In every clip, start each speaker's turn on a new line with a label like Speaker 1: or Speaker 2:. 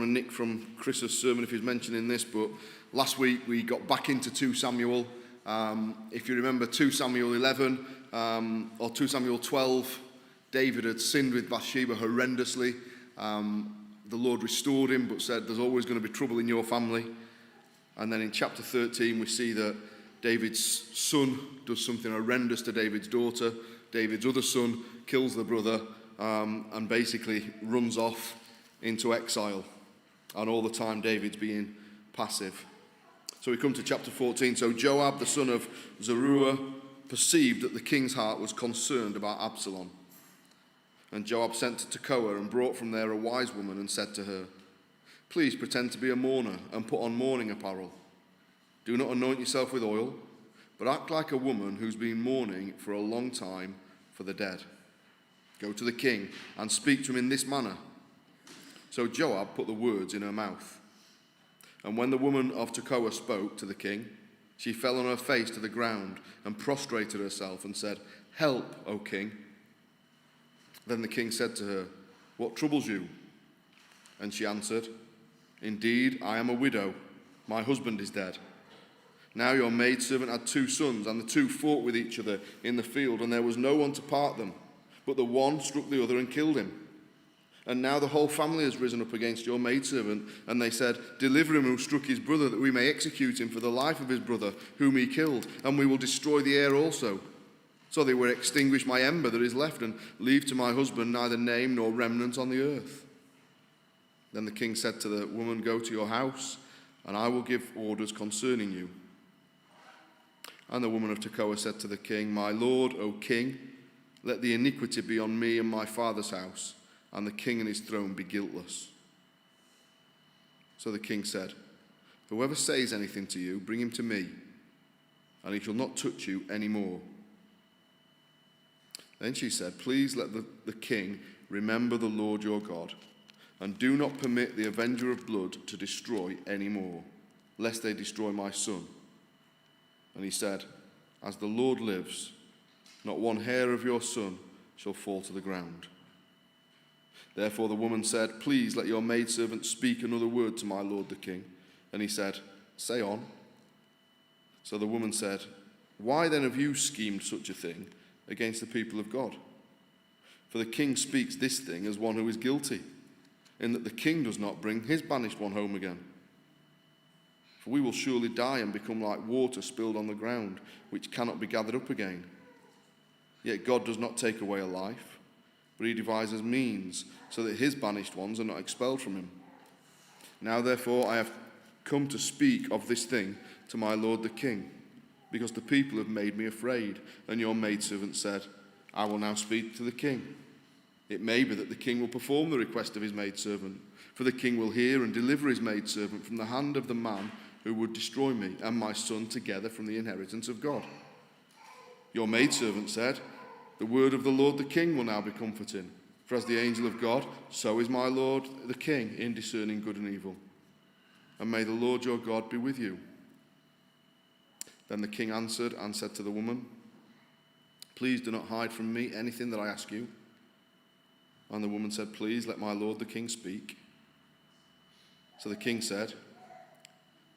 Speaker 1: want to nick from Chris's sermon if he's mentioning this, but last week we got back into 2 Samuel. If you remember 2 Samuel 11 or 2 Samuel 12, David had sinned with Bathsheba horrendously. The Lord restored him, but said there's always going to be trouble in your family. And then in chapter 13 we see that David's son does something horrendous to David's daughter. David's other son kills the brother and basically runs off into exile. And all the time David's being passive. So we come to chapter 14. So Joab, the son of Zeruiah, perceived that the king's heart was concerned about Absalom. And Joab sent to Tekoa and brought from there a wise woman and said to her, "Please pretend to be a mourner and put on mourning apparel. Do not anoint yourself with oil, but act like a woman who's been mourning for a long time for the dead. Go to the king and speak to him in this manner." So Joab put the words in her mouth. And when the woman of Tekoa spoke to the king, she fell on her face to the ground and prostrated herself and said, "Help, O king." Then the king said to her, "What troubles you?" And she answered, "Indeed, I am a widow. My husband is dead. Now your maidservant had 2 sons, and the 2 fought with each other in the field, and there was no one to part them. But the one struck the other and killed him. And now the whole family has risen up against your maidservant, and they said, 'Deliver him who struck his brother, that we may execute him for the life of his brother, whom he killed, and we will destroy the heir also.' So they will extinguish my ember that is left, and leave to my husband neither name nor remnant on the earth." Then the king said to the woman, "Go to your house, and I will give orders concerning you." And the woman of Tekoa said to the king, "My lord, O king, let the iniquity be on me and my father's house, and the king and his throne be guiltless." So the king said, "Whoever says anything to you, bring him to me, and he shall not touch you any more." Then she said, "Please let the king remember the Lord your God, and do not permit the avenger of blood to destroy any more, lest they destroy my son." And he said, "As the Lord lives, not one hair of your son shall fall to the ground." Therefore the woman said, "Please let your maidservant speak another word to my lord the king." And he said, "Say on." So the woman said, "Why then have you schemed such a thing against the people of God? For the king speaks this thing as one who is guilty, in that the king does not bring his banished one home again. For we will surely die and become like water spilled on the ground, which cannot be gathered up again. Yet God does not take away a life, but he devises means so that his banished ones are not expelled from him. Now therefore I have come to speak of this thing to my lord the king, because the people have made me afraid." And your maidservant said, "I will now speak to the king. It may be that the king will perform the request of his maidservant, for the king will hear and deliver his maidservant from the hand of the man who would destroy me and my son together from the inheritance of God." Your maidservant said, "The word of the Lord the king will now be comforting, for as the angel of God, so is my lord the king in discerning good and evil. And may the Lord your God be with you." Then the king answered and said to the woman, "Please do not hide from me anything that I ask you." And the woman said, "Please let my lord the king speak." So the king said,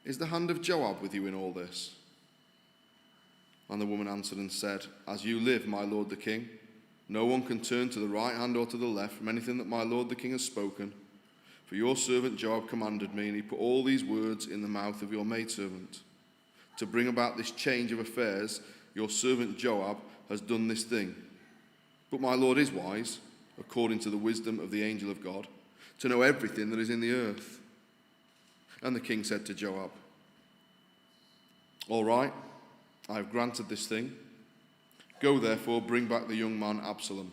Speaker 1: "Is the hand of Joab with you in all this?" And the woman answered and said, "As you live, my lord the king, no one can turn to the right hand or to the left from anything that my lord the king has spoken. For your servant Joab commanded me, and he put all these words in the mouth of your maidservant. To bring about this change of affairs, your servant Joab has done this thing. But my lord is wise, according to the wisdom of the angel of God, to know everything that is in the earth." And the king said to Joab, "All right, I have granted this thing. Go therefore, bring back the young man Absalom."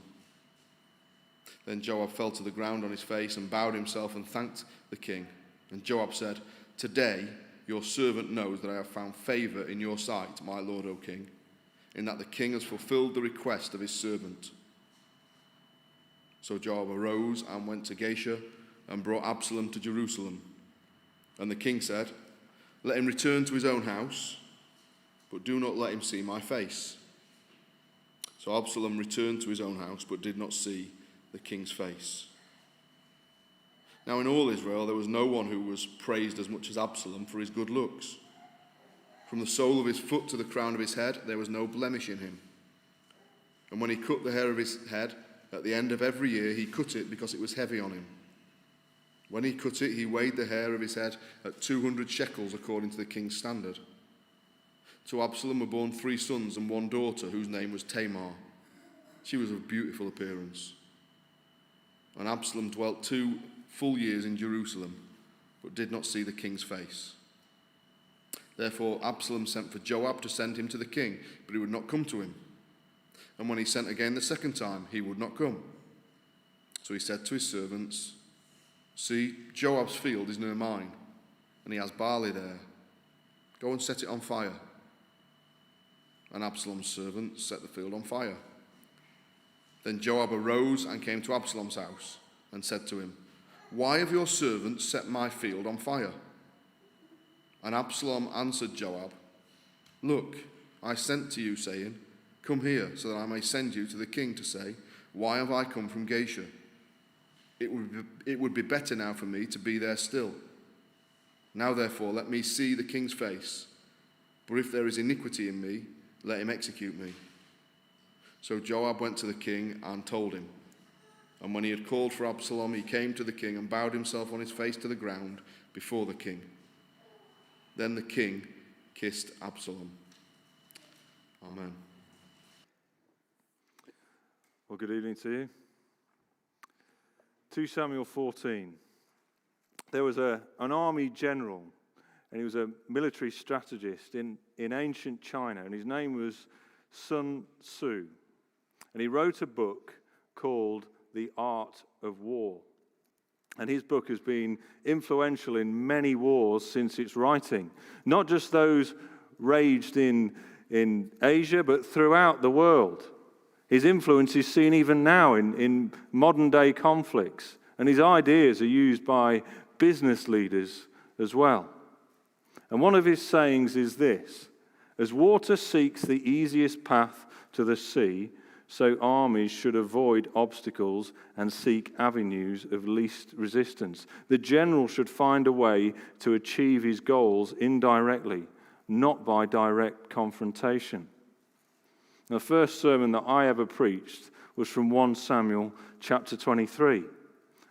Speaker 1: Then Joab fell to the ground on his face and bowed himself and thanked the king. And Joab said, "Today your servant knows that I have found favor in your sight, my lord, O king, in that the king has fulfilled the request of his servant." So Joab arose and went to Geshur and brought Absalom to Jerusalem. And the king said, "Let him return to his own house, but do not let him see my face." So Absalom returned to his own house, but did not see the king's face. Now in all Israel there was no one who was praised as much as Absalom for his good looks. From the sole of his foot to the crown of his head there was no blemish in him. And when he cut the hair of his head, at the end of every year he cut it because it was heavy on him. When he cut it, he weighed the hair of his head at 200 shekels according to the king's standard. To Absalom were born 3 sons and 1 daughter, whose name was Tamar. She was of beautiful appearance. And Absalom dwelt 2 full years in Jerusalem, but did not see the king's face. Therefore Absalom sent for Joab to send him to the king, but he would not come to him. And when he sent again the second time, he would not come. So he said to his servants, "See, Joab's field is near mine, and he has barley there. Go and set it on fire." And Absalom's servants set the field on fire. Then Joab arose and came to Absalom's house and said to him, "Why have your servants set my field on fire?" And Absalom answered Joab, "Look, I sent to you, saying, 'Come here, so that I may send you to the king to say, why have I come from Geshur? It would be better now for me to be there still. Now therefore let me see the king's face, for if there is iniquity in me, let him execute me.' So Joab went to the king and told him. And when he had called for Absalom, he came to the king and bowed himself on his face to the ground before the king. Then the king kissed Absalom. Amen.
Speaker 2: Well, good evening to you. 2 Samuel 14. There was an army general, and he was a military strategist in ancient China, and his name was Sun Tzu. And he wrote a book called The Art of War. And his book has been influential in many wars since its writing. Not just those raged in Asia, but throughout the world. His influence is seen even now in modern-day conflicts. And his ideas are used by business leaders as well. And one of his sayings is this: "As water seeks the easiest path to the sea, so armies should avoid obstacles and seek avenues of least resistance. The general should find a way to achieve his goals indirectly, not by direct confrontation." The first sermon that I ever preached was from 1 Samuel chapter 23.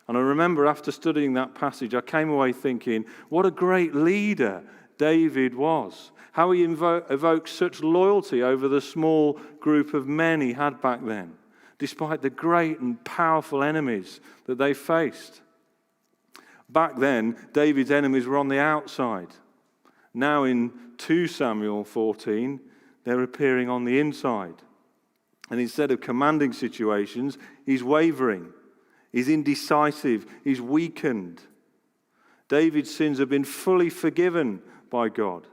Speaker 2: And I remember after studying that passage, I came away thinking, what a great leader David was. How he evoked such loyalty over the small group of men he had back then, despite the great and powerful enemies that they faced. Back then, David's enemies were on the outside. Now in 2 Samuel 14, they're appearing on the inside. And instead of commanding situations, he's wavering. He's indecisive. He's weakened. David's sins have been fully forgiven by God,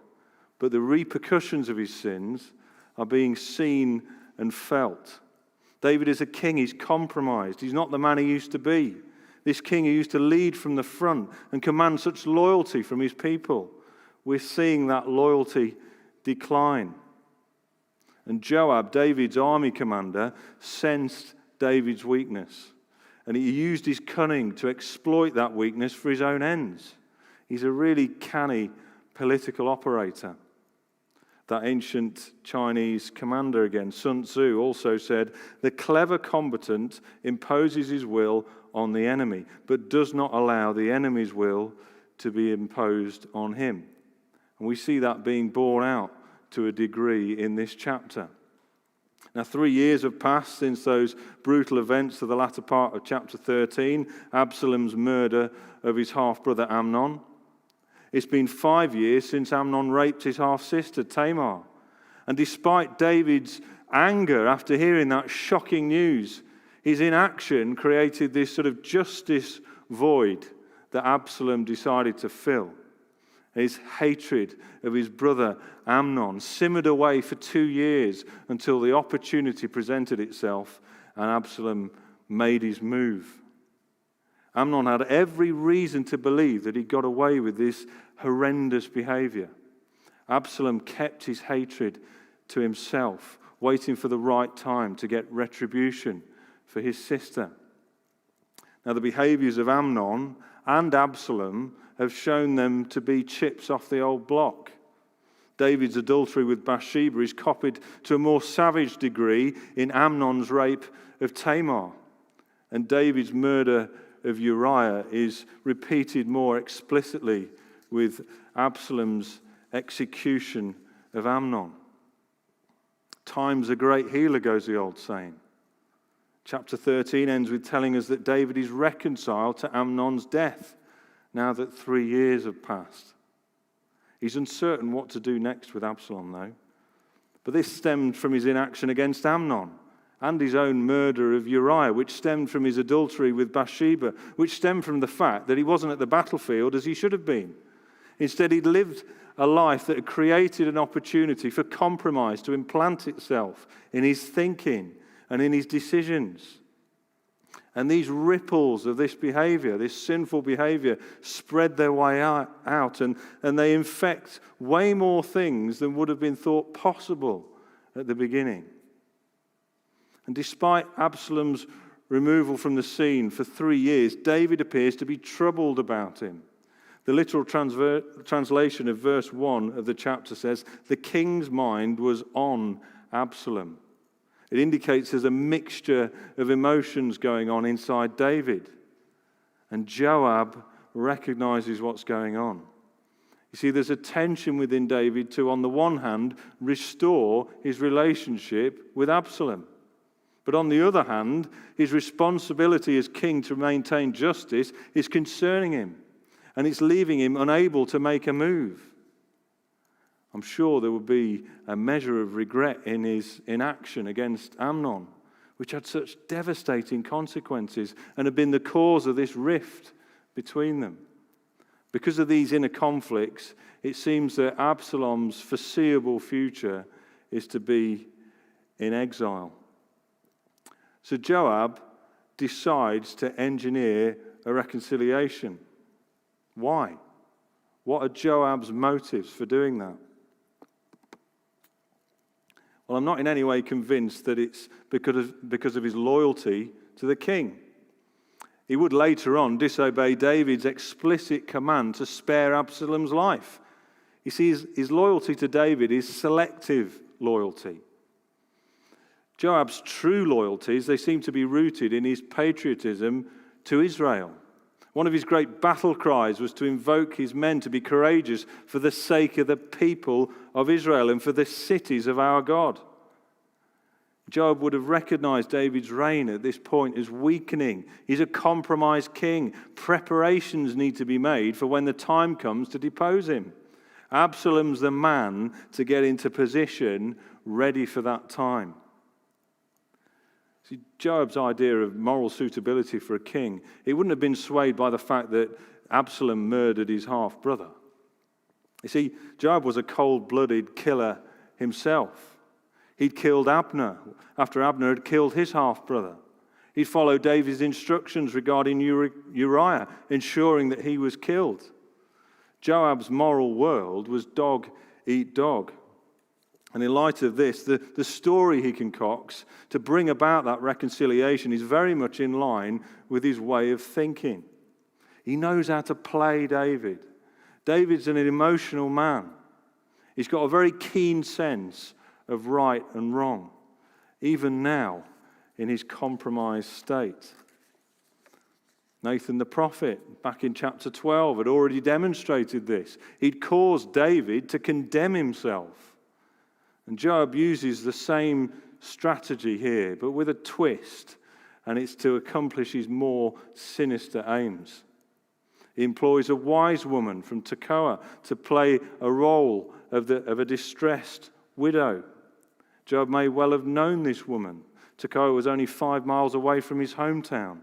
Speaker 2: but the repercussions of his sins are being seen and felt. David is a king. He's compromised. He's not the man he used to be. This king who used to lead from the front and command such loyalty from his people, we're seeing that loyalty decline. And Joab, David's army commander, sensed David's weakness. And he used his cunning to exploit that weakness for his own ends. He's a really canny political operator. That ancient Chinese commander again, Sun Tzu, also said, "The clever combatant imposes his will on the enemy, but does not allow the enemy's will to be imposed on him." And we see that being borne out to a degree in this chapter. Now, 3 years have passed since those brutal events of the latter part of chapter 13, Absalom's murder of his half-brother Amnon. It's been 5 years since Amnon raped his half-sister Tamar. And despite David's anger after hearing that shocking news, his inaction created this sort of justice void that Absalom decided to fill. His hatred of his brother Amnon simmered away for 2 years until the opportunity presented itself and Absalom made his move. Amnon had every reason to believe that he got away with this horrendous behavior. Absalom kept his hatred to himself, waiting for the right time to get retribution for his sister. Now, the behaviors of Amnon and Absalom have shown them to be chips off the old block. David's adultery with Bathsheba is copied to a more savage degree in Amnon's rape of Tamar. And David's murder of Uriah is repeated more explicitly with Absalom's execution of Amnon. Time's a great healer, goes the old saying. Chapter 13 ends with telling us that David is reconciled to Amnon's death now that 3 years have passed. He's uncertain what to do next with Absalom, though. But this stemmed from his inaction against Amnon and his own murder of Uriah, which stemmed from his adultery with Bathsheba, which stemmed from the fact that he wasn't at the battlefield as he should have been. Instead, he'd lived a life that had created an opportunity for compromise to implant itself in his thinking and in his decisions. And these ripples of this behavior, this sinful behavior, spread their way out and they infect way more things than would have been thought possible at the beginning. And despite Absalom's removal from the scene for 3 years, David appears to be troubled about him. The literal translation of verse 1 of the chapter says, "The king's mind was on Absalom." It indicates there's a mixture of emotions going on inside David. And Joab recognizes what's going on. You see, there's a tension within David to, on the one hand, restore his relationship with Absalom. But on the other hand, his responsibility as king to maintain justice is concerning him. And it's leaving him unable to make a move. I'm sure there would be a measure of regret in his inaction against Amnon, which had such devastating consequences and had been the cause of this rift between them. Because of these inner conflicts, it seems that Absalom's foreseeable future is to be in exile. So Joab decides to engineer a reconciliation. Why? What are Joab's motives for doing that? Well, I'm not in any way convinced that it's because of his loyalty to the king. He would later on disobey David's explicit command to spare Absalom's life. You see, his loyalty to David is selective loyalty. Joab's true loyalties, they seem to be rooted in his patriotism to Israel. One of his great battle cries was to invoke his men to be courageous for the sake of the people of Israel and for the cities of our God. Joab would have recognized David's reign at this point as weakening. He's a compromised king. Preparations need to be made for when the time comes to depose him. Absalom's the man to get into position ready for that time. See, Joab's idea of moral suitability for a king, it wouldn't have been swayed by the fact that Absalom murdered his half-brother. You see, Joab was a cold-blooded killer himself. He'd killed Abner after Abner had killed his half-brother. He'd followed David's instructions regarding Uriah, ensuring that he was killed. Joab's moral world was dog eat dog. And in light of this, the story he concocts to bring about that reconciliation is very much in line with his way of thinking. He knows how to play David. David's an emotional man. He's got a very keen sense of right and wrong, even now in his compromised state. Nathan the prophet, back in chapter 12, had already demonstrated this. He'd caused David to condemn himself. And Joab uses the same strategy here, but with a twist, and it's to accomplish his more sinister aims. He employs a wise woman from Tekoa to play a role of a distressed widow. Joab may well have known this woman. Tekoa was only 5 miles away from his hometown.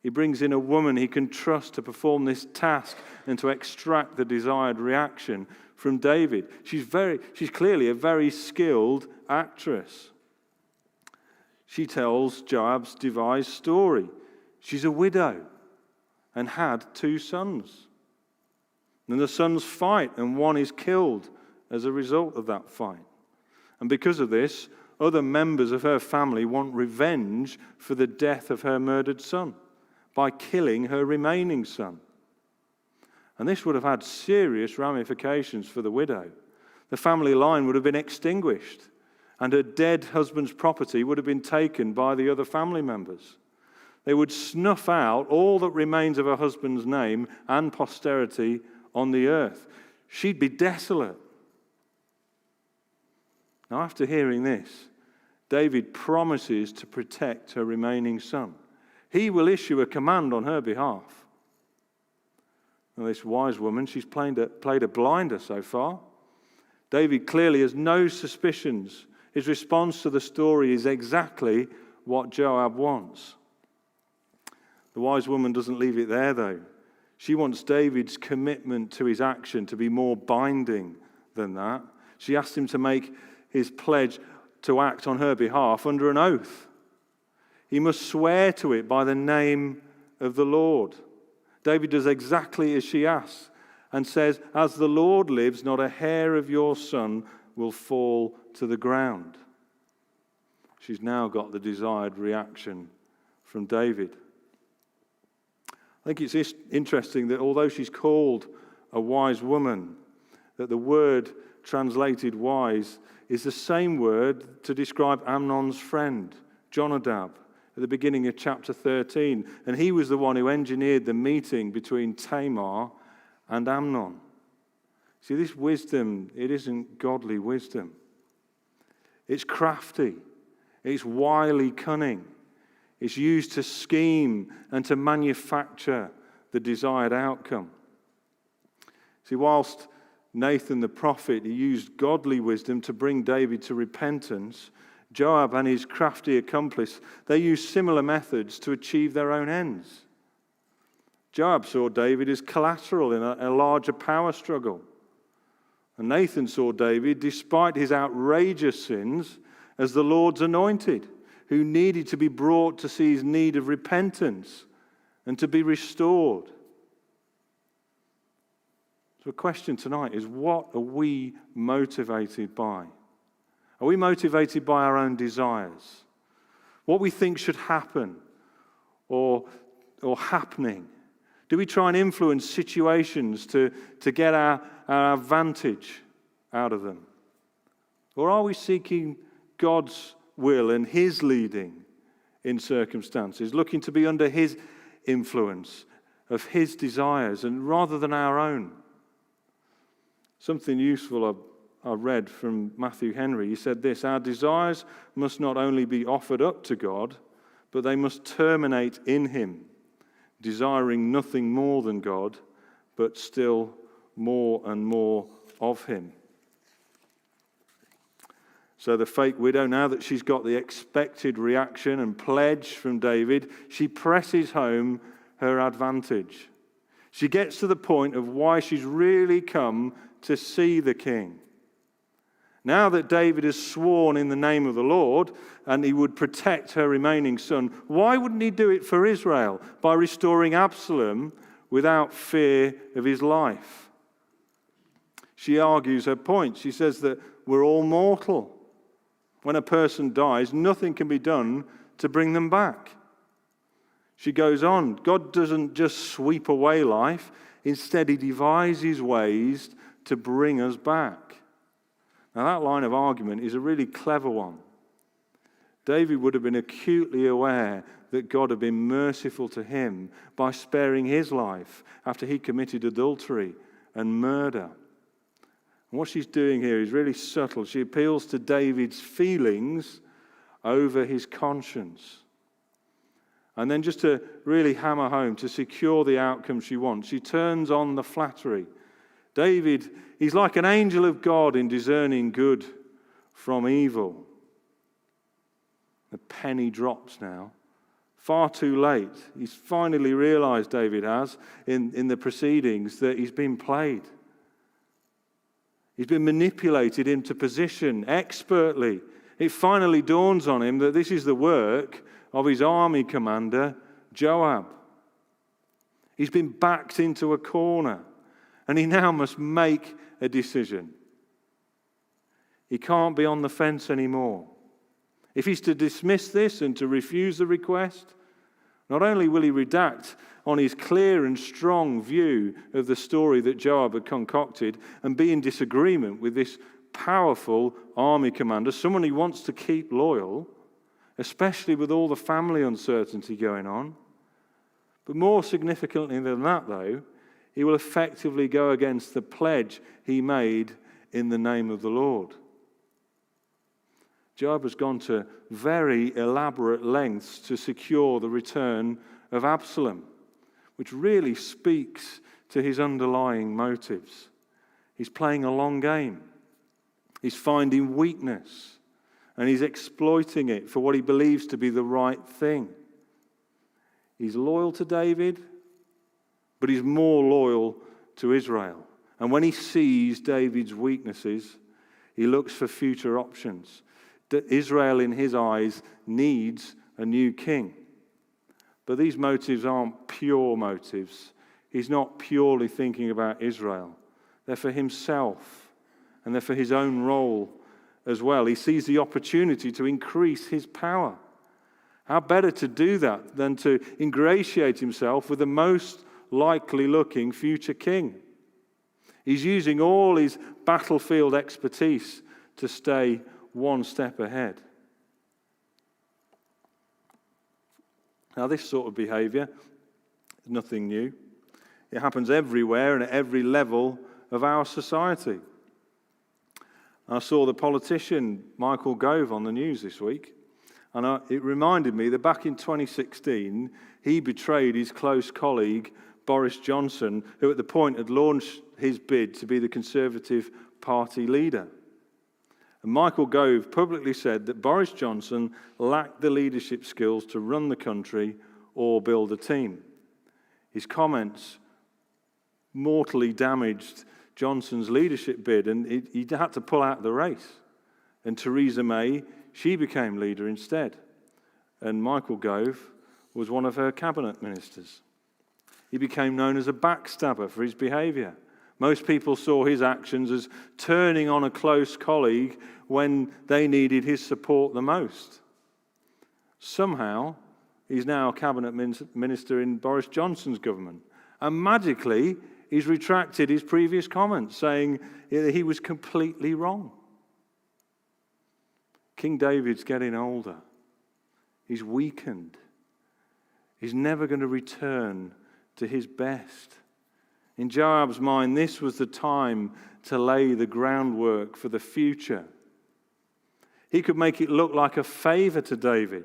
Speaker 2: He brings in a woman he can trust to perform this task and to extract the desired reaction from David. She's clearly a very skilled actress. She tells Joab's devised story. She's a widow and had 2 sons. And the sons fight, and one is killed as a result of that fight. And because of this, other members of her family want revenge for the death of her murdered son by killing her remaining son. And this would have had serious ramifications for the widow. The family line would have been extinguished, and her dead husband's property would have been taken by the other family members. They would snuff out all that remains of her husband's name and posterity on the earth. She'd be desolate. Now, after hearing this, David promises to protect her remaining son. He will issue a command on her behalf. Now, this wise woman, she's played a blinder so far. David clearly has no suspicions. His response to the story is exactly what Joab wants. The wise woman doesn't leave it there, though. She wants David's commitment to his action to be more binding than that. She asks him to make his pledge to act on her behalf under an oath. He must swear to it by the name of the Lord. David does exactly as she asks and says, "As the Lord lives, not a hair of your son will fall to the ground." She's now got the desired reaction from David. I think it's interesting that although she's called a wise woman, that the word translated wise is the same word to describe Amnon's friend, Jonadab, at the beginning of chapter 13. And he was the one who engineered the meeting between Tamar and Amnon. See, this wisdom, it isn't godly wisdom. It's crafty. It's wily cunning. It's used to scheme and to manufacture the desired outcome. See, whilst Nathan the prophet, he used godly wisdom to bring David to repentance, Joab and his crafty accomplice, they used similar methods to achieve their own ends. Joab saw David as collateral in a larger power struggle. And Nathan saw David, despite his outrageous sins, as the Lord's anointed, who needed to be brought to see his need of repentance and to be restored. So the question tonight is, what are we motivated by? Are we motivated by our own desires? What we think should happen or happening? Do we try and influence situations to get our advantage out of them? Or are we seeking God's will and his leading in circumstances, looking to be under his influence of his desires and rather than our own? Something useful I read from Matthew Henry. He said this: our desires must not only be offered up to God, but they must terminate in him, desiring nothing more than God, but still more and more of him. So the fake widow, now that she's got the expected reaction and pledge from David, she presses home her advantage. She gets to the point of why she's really come to see the king. Now that David has sworn in the name of the Lord and he would protect her remaining son, why wouldn't he do it for Israel by restoring Absalom without fear of his life? She argues her point. She says that we're all mortal. When a person dies, nothing can be done to bring them back. She goes on, God doesn't just sweep away life. Instead, he devises ways to bring us back. Now, that line of argument is a really clever one. David would have been acutely aware that God had been merciful to him by sparing his life after he committed adultery and murder. And what she's doing here is really subtle. She appeals to David's feelings over his conscience. And then just to really hammer home, to secure the outcome she wants, she turns on the flattery. David, he's like an angel of God in discerning good from evil. The penny drops now. Far too late. He's finally realized, David has, in the proceedings, that he's been played. He's been manipulated into position expertly. It finally dawns on him that this is the work of his army commander, Joab. He's been backed into a corner, and he now must make a decision. He can't be on the fence anymore. If he's to dismiss this and to refuse the request, Not only will he redact on his clear and strong view of the story that Joab had concocted and be in disagreement with this powerful army commander, someone he wants to keep loyal, especially with all the family uncertainty going on. But more significantly than that, though, he will effectively go against the pledge he made in the name of the Lord. Joab has gone to very elaborate lengths to secure the return of Absalom, which really speaks to his underlying motives. He's playing a long game. He's finding weakness, and he's exploiting it for what he believes to be the right thing. He's loyal to David, but he's more loyal to Israel. And when he sees David's weaknesses, he looks for future options. Israel, in his eyes, needs a new king. But these motives aren't pure motives. He's not purely thinking about Israel. They're for himself, and they're for his own role as well. He sees the opportunity to increase his power. How better to do that than to ingratiate himself with the most likely looking future king? He's using all his battlefield expertise to stay one step ahead. Now, this sort of behavior is nothing new. It happens everywhere and at every level of our society. I saw the politician Michael Gove on the news this week, and it reminded me that back in 2016, he betrayed his close colleague Boris Johnson, who at the point had launched his bid to be the Conservative Party leader. And Michael Gove publicly said that Boris Johnson lacked the leadership skills to run the country or build a team. His comments mortally damaged Johnson's leadership bid, and he had to pull out of the race. And Theresa May, she became leader instead. And Michael Gove was one of her cabinet ministers. He became known as a backstabber for his behavior. Most people saw his actions as turning on a close colleague when they needed his support the most. Somehow, he's now a cabinet minister in Boris Johnson's government. And magically, he's retracted his previous comments, saying that he was completely wrong. King David's getting older. He's weakened. He's never going to return to his best. In Joab's mind, this was the time to lay the groundwork for the future. He could make it look like a favor to David,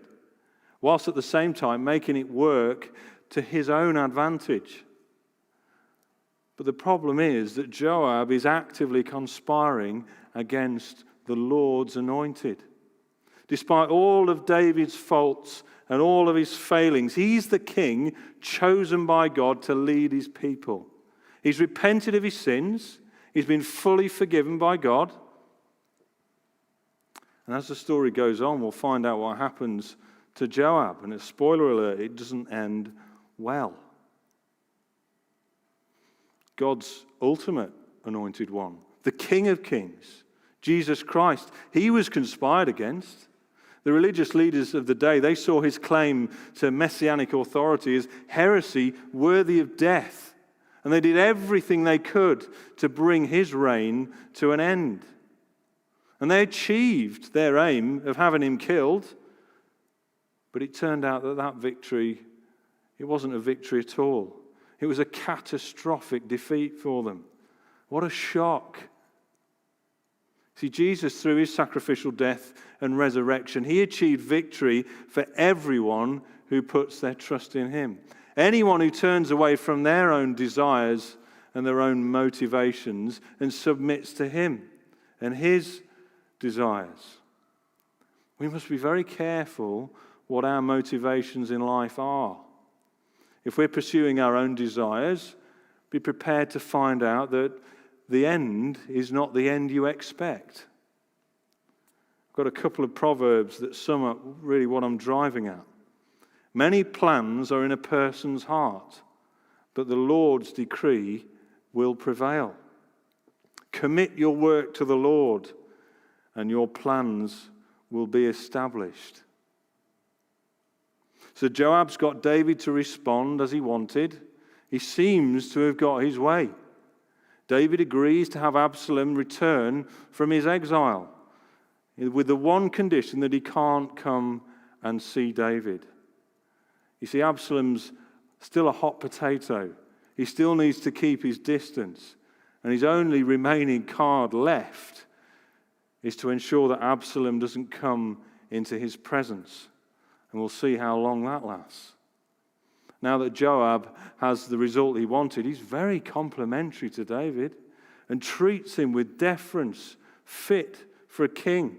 Speaker 2: whilst at the same time making it work to his own advantage. But the problem is that Joab is actively conspiring against the Lord's anointed. Despite all of David's faults and all of his failings, he's the king chosen by God to lead his people. He's repented of his sins. He's been fully forgiven by God. And as the story goes on, we'll find out what happens to Joab. And a spoiler alert, it doesn't end well. God's ultimate anointed one, the King of Kings, Jesus Christ, he was conspired against. The religious leaders of the day, they saw his claim to messianic authority as heresy worthy of death. And they did everything they could to bring his reign to an end. And they achieved their aim of having him killed. But it turned out that that victory, it wasn't a victory at all. It was a catastrophic defeat for them. What a shock. See, Jesus, through his sacrificial death and resurrection, he achieved victory for everyone who puts their trust in him. Anyone who turns away from their own desires and their own motivations and submits to him and his desires. We must be very careful what our motivations in life are. If we're pursuing our own desires, be prepared to find out that the end is not the end you expect. I've got a couple of proverbs that sum up really what I'm driving at. Many plans are in a person's heart, but the Lord's decree will prevail. Commit your work to the Lord, and your plans will be established. So Joab's got David to respond as he wanted. He seems to have got his way. David agrees to have Absalom return from his exile, with the one condition that he can't come and see David. You see, Absalom's still a hot potato. He still needs to keep his distance. And his only remaining card left is to ensure that Absalom doesn't come into his presence. And we'll see how long that lasts. Now that Joab has the result he wanted, he's very complimentary to David and treats him with deference, fit for a king.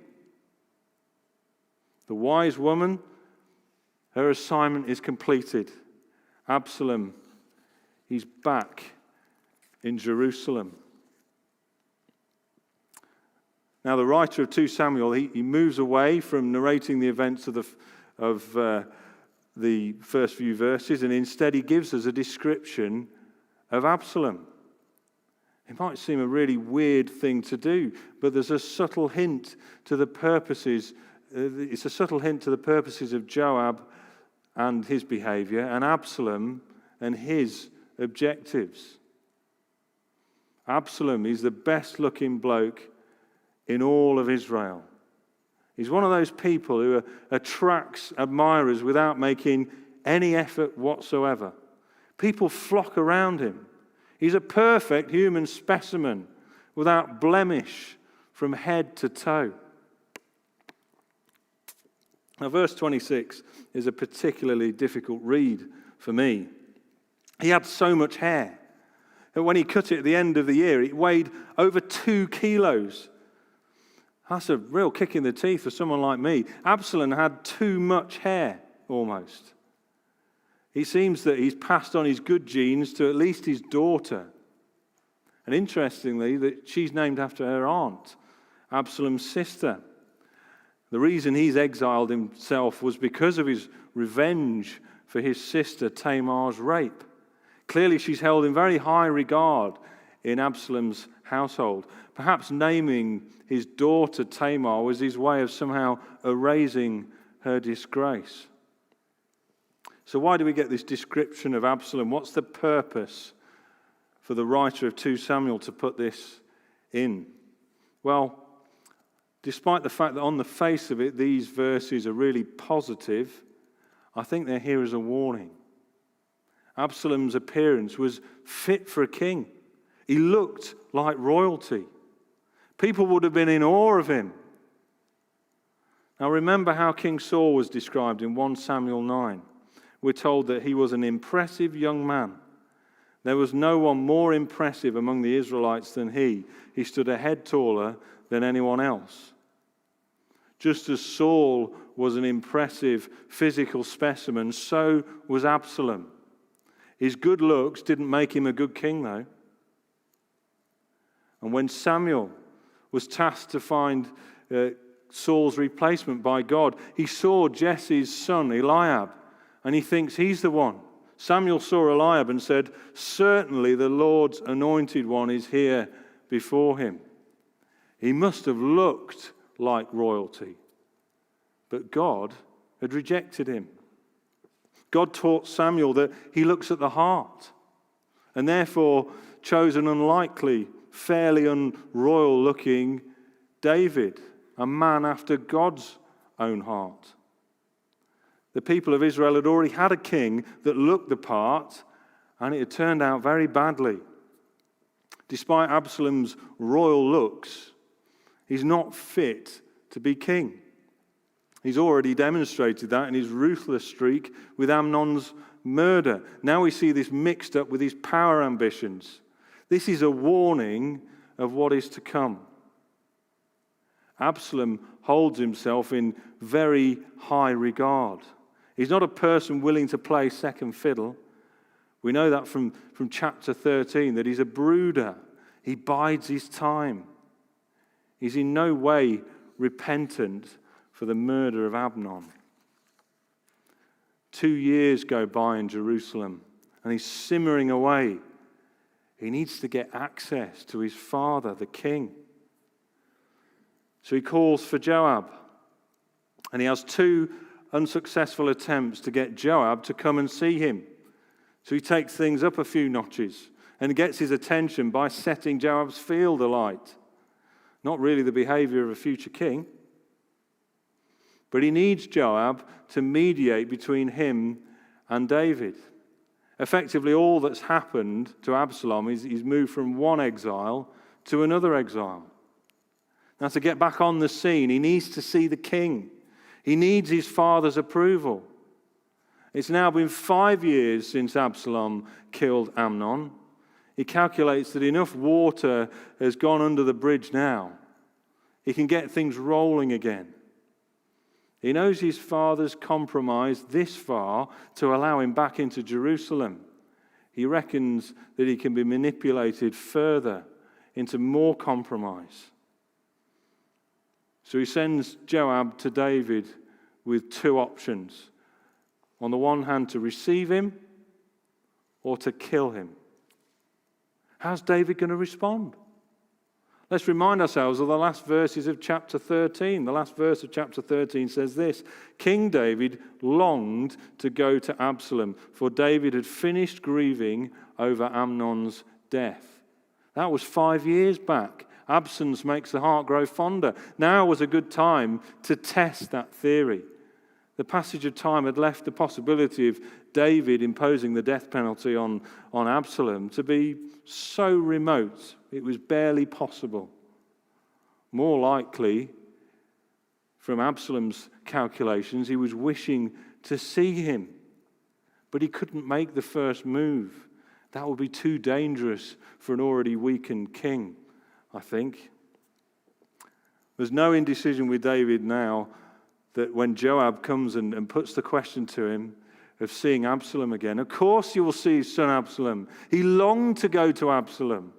Speaker 2: The wise woman, her assignment is completed. Absalom, he's back in Jerusalem. Now, the writer of 2 Samuel, he moves away from narrating the events of the first few verses, and instead he gives us a description of Absalom. It might seem a really weird thing to do, but there's a subtle hint to the purposes. It's a subtle hint to the purposes of Joab and his behavior, and Absalom and his objectives. Absalom is the best-looking bloke in all of Israel. He's one of those people who attracts admirers without making any effort whatsoever. People flock around him. He's a perfect human specimen without blemish from head to toe. Now, verse 26 is a particularly difficult read for me. He had so much hair that when he cut it at the end of the year, it weighed over 2 kilos. That's a real kick in the teeth for someone like me. Absalom had too much hair, almost. It seems that he's passed on his good genes to at least his daughter. And interestingly, that she's named after her aunt, Absalom's sister. The reason he's exiled himself was because of his revenge for his sister Tamar's rape. Clearly, she's held in very high regard in Absalom's household. Perhaps naming his daughter Tamar was his way of somehow erasing her disgrace. So why do we get this description of Absalom? What's the purpose for the writer of 2 Samuel to put this in? Well, despite the fact that on the face of it, these verses are really positive, I think they're here as a warning. Absalom's appearance was fit for a king. He looked like royalty. People would have been in awe of him. Now remember how King Saul was described in 1 Samuel 9. We're told that he was an impressive young man. There was no one more impressive among the Israelites than he. He stood a head taller than anyone else. Just as Saul was an impressive physical specimen, so was Absalom. His good looks didn't make him a good king, though. And when Samuel was tasked to find Saul's replacement by God, he saw Jesse's son, Eliab, and he thinks he's the one. Samuel saw Eliab and said, "Certainly the Lord's anointed one is here before him." He must have looked like royalty, but God had rejected him. God taught Samuel that he looks at the heart, and therefore chose an unlikely, fairly unroyal-looking David, a man after God's own heart. The people of Israel had already had a king that looked the part, and it had turned out very badly. Despite Absalom's royal looks, he's not fit to be king. He's already demonstrated that in his ruthless streak with Amnon's murder. Now we see this mixed up with his power ambitions. This is a warning of what is to come. Absalom holds himself in very high regard. He's not a person willing to play second fiddle. We know that from chapter 13, that he's a brooder. He bides his time. He's in no way repentant for the murder of Amnon. 2 years go by in Jerusalem, and he's simmering away. He needs to get access to his father, the king. So he calls for Joab, and he has 2 unsuccessful attempts to get Joab to come and see him. So he takes things up a few notches and gets his attention by setting Joab's field alight. Not really the behavior of a future king. But he needs Joab to mediate between him and David. Effectively, all that's happened to Absalom is he's moved from one exile to another exile. Now, to get back on the scene, he needs to see the king. He needs his father's approval. It's now been 5 years since Absalom killed Amnon. He calculates that enough water has gone under the bridge now. He can get things rolling again. He knows his father's compromised this far to allow him back into Jerusalem. He reckons that he can be manipulated further into more compromise. So he sends Joab to David with two options. On the one hand, to receive him or to kill him. How's David going to respond? Let's remind ourselves of the last verses of chapter 13. The last verse of chapter 13 says this: King David longed to go to Absalom, for David had finished grieving over Amnon's death. That was 5 years back. Absence makes the heart grow fonder. Now was a good time to test that theory. The passage of time had left the possibility of David imposing the death penalty on Absalom to be so remote it was barely possible. More likely, from Absalom's calculations, he was wishing to see him, but he couldn't make the first move. That would be too dangerous for an already weakened king, I think. There's no indecision with David now that when Joab comes and puts the question to him of seeing Absalom again, of course you will see his son Absalom. He longed to go to Absalom.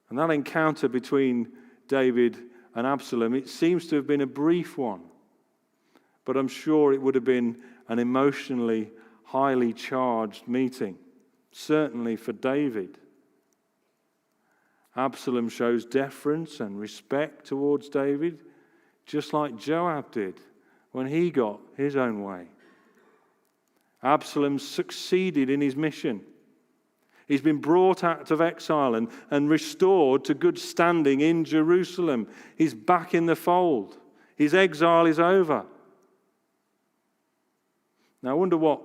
Speaker 2: And that encounter between David and Absalom, it seems to have been a brief one. But I'm sure it would have been an emotionally highly charged meeting, certainly for David. Absalom shows deference and respect towards David, just like Joab did when he got his own way. Absalom succeeded in his mission. He's been brought out of exile and restored to good standing in Jerusalem. He's back in the fold. His exile is over. Now I wonder what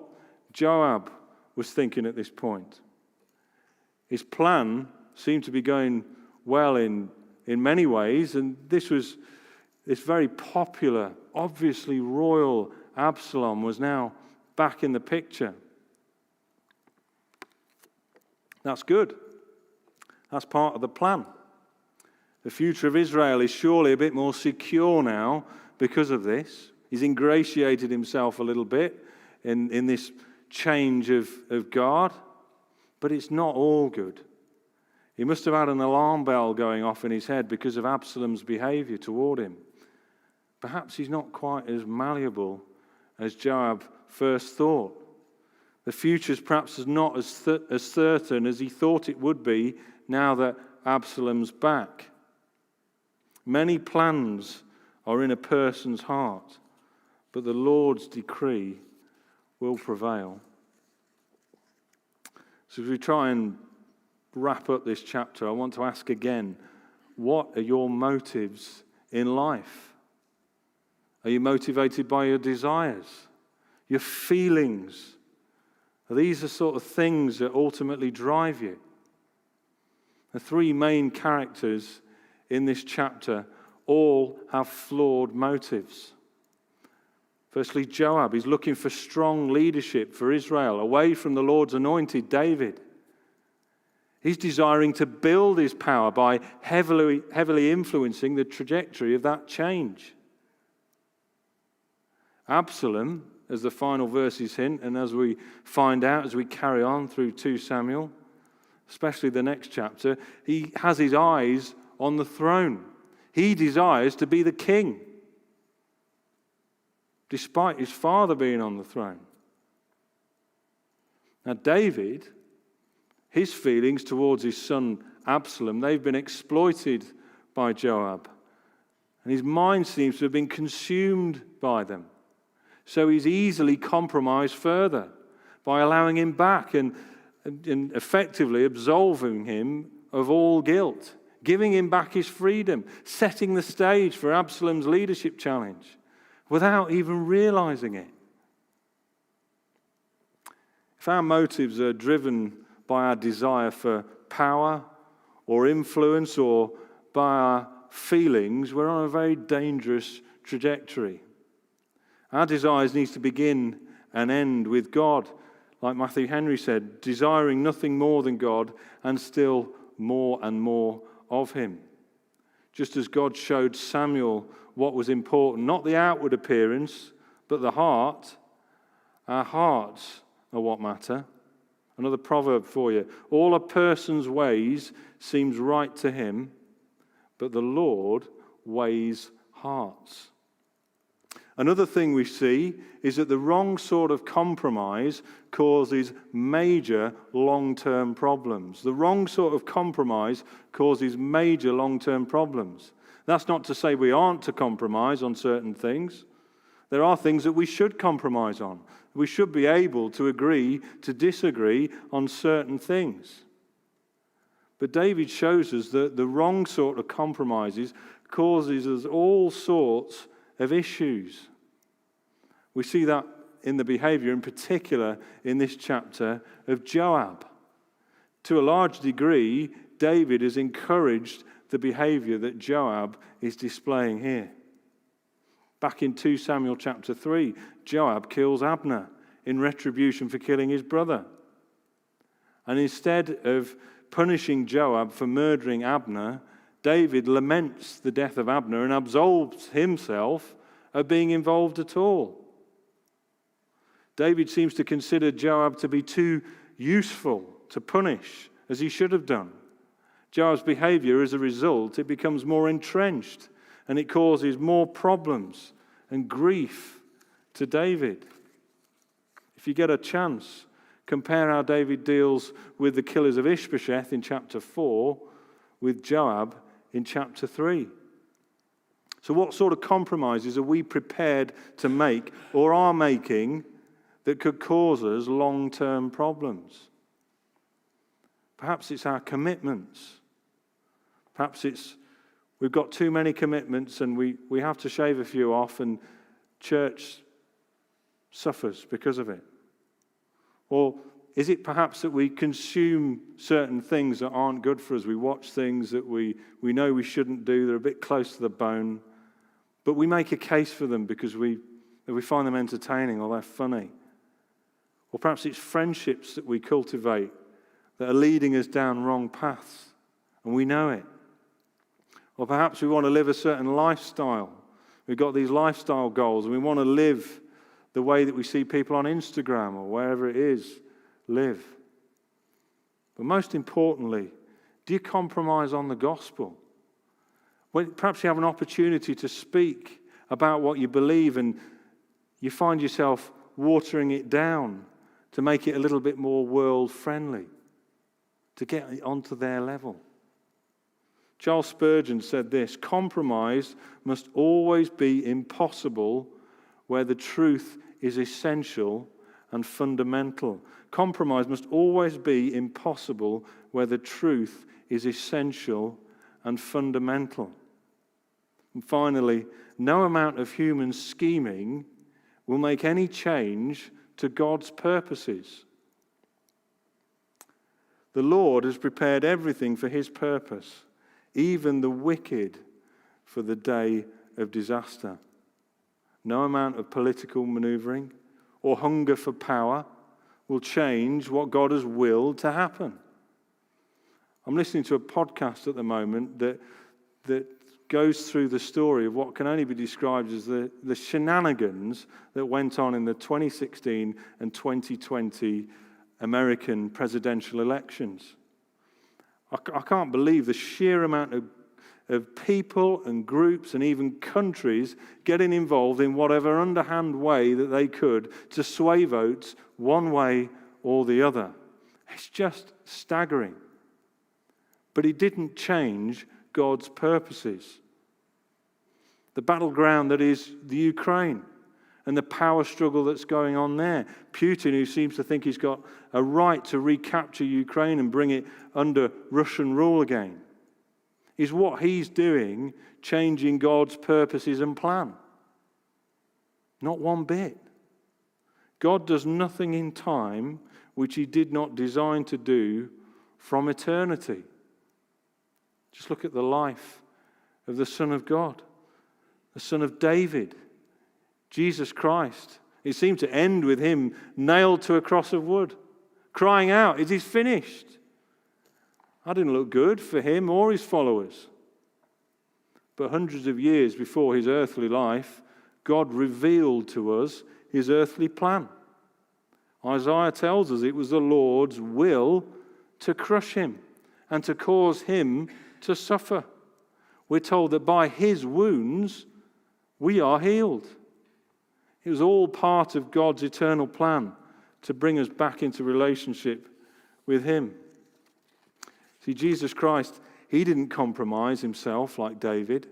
Speaker 2: Joab was thinking at this point. His plan seemed to be going well in many ways, and this very popular, obviously royal Absalom was now back in the picture. That's good. That's part of the plan. The future of Israel is surely a bit more secure now because of this. He's ingratiated himself a little bit in this change of guard, but it's not all good. He must have had an alarm bell going off in his head because of Absalom's behavior toward him. Perhaps he's not quite as malleable as Joab first thought. The future's perhaps not as certain as he thought it would be now that Absalom's back. Many plans are in a person's heart, but the Lord's decree will prevail. So as we try and wrap up this chapter, I want to ask again, what are your motives in life? Are you motivated by your desires, your feelings? Are these the sort of things that ultimately drive you? The three main characters in this chapter all have flawed motives. Firstly, Joab, he's looking for strong leadership for Israel, away from the Lord's anointed David. He's desiring to build his power by heavily influencing the trajectory of that change. Absalom, as the final verses hint, and as we find out as we carry on through 2 Samuel, especially the next chapter, he has his eyes on the throne. He desires to be the king, despite his father being on the throne. Now David, his feelings towards his son Absalom, they've been exploited by Joab. And his mind seems to have been consumed by them. So he's easily compromised further by allowing him back and effectively absolving him of all guilt, giving him back his freedom, setting the stage for Absalom's leadership challenge without even realizing it. If our motives are driven by our desire for power or influence or by our feelings, we're on a very dangerous trajectory. Our desires need to begin and end with God, like Matthew Henry said, desiring nothing more than God and still more and more of him. Just as God showed Samuel what was important, not the outward appearance, but the heart, our hearts are what matter. Another proverb for you. All a person's ways seems right to him, but the Lord weighs hearts. Another thing we see is that the wrong sort of compromise causes major long-term problems. The wrong sort of compromise causes major long-term problems. That's not to say we aren't to compromise on certain things. There are things that we should compromise on. We should be able to agree to disagree on certain things. But David shows us that the wrong sort of compromises causes us all sorts of issues. We see that in the behavior, in particular in this chapter, of Joab. To a large degree, David has encouraged the behavior that Joab is displaying here. Back in 2 Samuel chapter 3, Joab kills Abner in retribution for killing his brother. And instead of punishing Joab for murdering Abner, David laments the death of Abner and absolves himself of being involved at all. David seems to consider Joab to be too useful to punish as he should have done. Joab's behavior, as a result, it becomes more entrenched and it causes more problems and grief to David. If you get a chance, compare how David deals with the killers of Ishbosheth in chapter 4 with Joab in chapter 3. So what sort of compromises are we prepared to make or are making that could cause us long-term problems? Perhaps it's our commitments. Perhaps it's we've got too many commitments and we have to shave a few off and church suffers because of it. Or is it perhaps that we consume certain things that aren't good for us? We watch things that we know we shouldn't do. They're a bit close to the bone. But we make a case for them because we find them entertaining or they're funny. Or perhaps it's friendships that we cultivate that are leading us down wrong paths and we know it. Or perhaps we want to live a certain lifestyle. We've got these lifestyle goals and we want to live the way that we see people on Instagram or wherever it is live. But most importantly, do you compromise on the gospel? When perhaps you have an opportunity to speak about what you believe and you find yourself watering it down to make it a little bit more world-friendly, to get it onto their level. Charles Spurgeon said this: compromise must always be impossible where the truth is essential and fundamental. Compromise must always be impossible where the truth is essential and fundamental. And finally, no amount of human scheming will make any change to God's purposes. The Lord has prepared everything for his purpose, even the wicked for the day of disaster. No amount of political maneuvering or hunger for power will change what God has willed to happen. I'm listening to a podcast at the moment that goes through the story of what can only be described as the shenanigans that went on in the 2016 and 2020 American presidential elections. I can't believe the sheer amount of people and groups and even countries getting involved in whatever underhand way that they could to sway votes one way or the other. It's just staggering. But it didn't change God's purposes. The battleground that is the Ukraine and the power struggle that's going on there. Putin, who seems to think he's got a right to recapture Ukraine and bring it under Russian rule again. Is what he's doing changing God's purposes and plan? Not one bit. God does nothing in time which he did not design to do from eternity. Just look at the life of the Son of God, the Son of David, Jesus Christ. It seemed to end with him nailed to a cross of wood, crying out, "It is finished." That didn't look good for him or his followers. But hundreds of years before his earthly life, God revealed to us his earthly plan. Isaiah tells us it was the Lord's will to crush him and to cause him to suffer. We're told that by his wounds we are healed. It was all part of God's eternal plan to bring us back into relationship with him. See, Jesus Christ, he didn't compromise himself like David.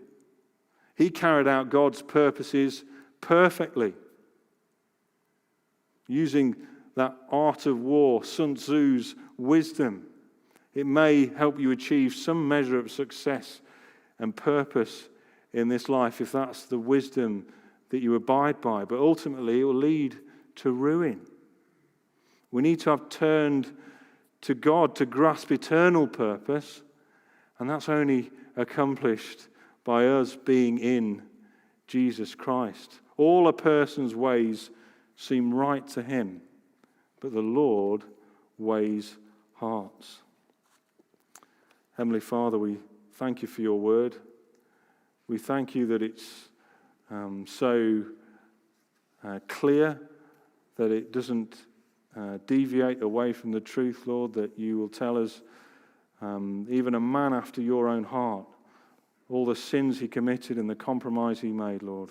Speaker 2: He carried out God's purposes perfectly, using that art of war, Sun Tzu's wisdom. It may help you achieve some measure of success and purpose in this life if that's the wisdom that you abide by, but ultimately it will lead to ruin. We need to have turned to God to grasp eternal purpose, and that's only accomplished by us being in Jesus Christ. All a person's ways seem right to him, but the Lord weighs hearts. Heavenly Father, we thank you for your word. We thank you that it's so clear, that it doesn't deviate away from the truth, Lord, that you will tell us, even a man after your own heart, all the sins he committed and the compromise he made, Lord.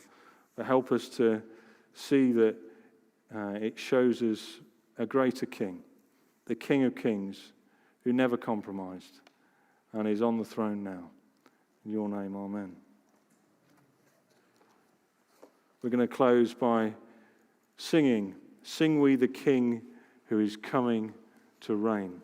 Speaker 2: But help us to see that it shows us a greater King, the King of Kings, who never compromised and is on the throne now. In your name, amen. We're going to close by singing, "Sing We the King who is coming to reign."